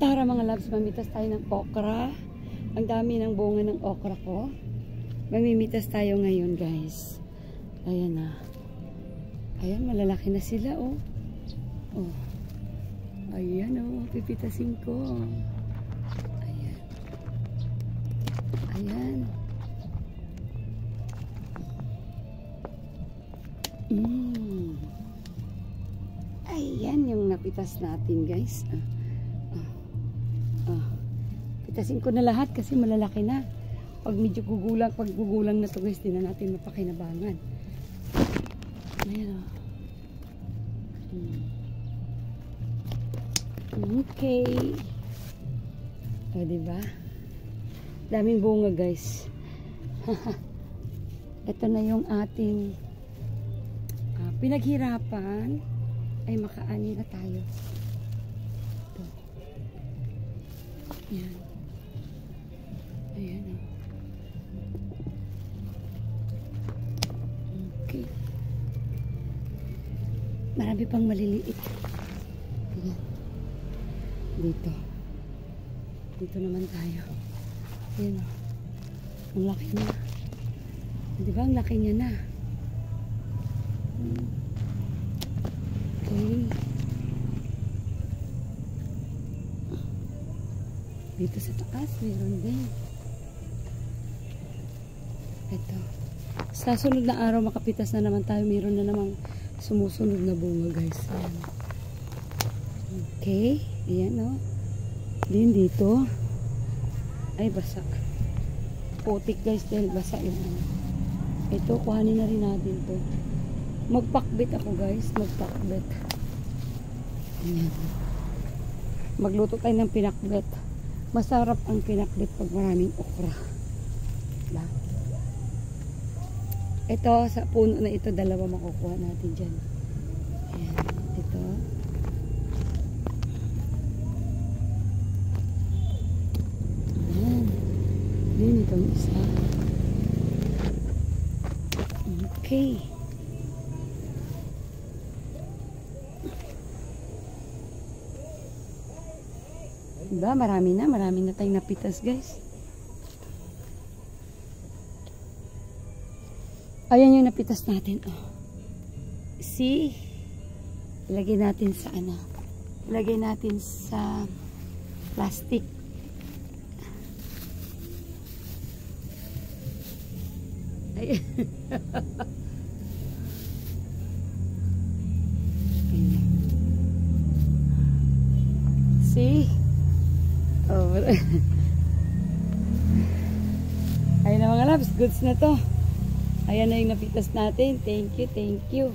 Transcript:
Tara mga loves, mamitas tayo ng okra. Ang dami ng bunga ng okra ko. Mamimitas tayo ngayon guys. Ayan na. Ayan, malalaki na sila oh. Oh. Ayan oh, pipitasin ko. Ayan. Ayan. Ayan yung napitas natin guys. Pitasin ko na lahat kasi malalaki na. Pag medyo gugulang na to guys, di na natin mapakinabangan. Ayan o. Okay. O diba? Daming bunga guys. Ito na yung ating pinaghirapan. Ay makaani na tayo. Ito. Ayan. Ayan o. Okay. Marami pang maliliit. Ayan. Dito. Dito naman tayo. Ayan o. Ang laki niya. Diba ang laki niya na? Okay. Dito sa taas, mayroon din. Ito. Sa sunod na araw, makapitas na naman tayo. Mayroon na namang sumusunod na bunga, guys. Ayan. Okay. Ayan, o. Din dito. Ay, basa. Putik, guys, dahil basa yun. Ito, kuhanin na rin natin to. Magpakbit ako, guys. Magpakbit. Ayan. Magluto tayo ng pinakbit. Masarap ang pinakbit pag maraming okra. Diba? Ito, sa puno na ito, dalawa makukuha natin dyan. Ayan. Ito. Ayan. Din itong isa. Okay. Diba? Marami na tayong napitas guys. Ayan yung napitas natin. Oh. See? Ilagay natin sa ano? Ilagay natin sa plastic. Ay. See? Oh. Ayun na mga loves, goods na to. Ayan na yung napitas natin. Thank you, thank you.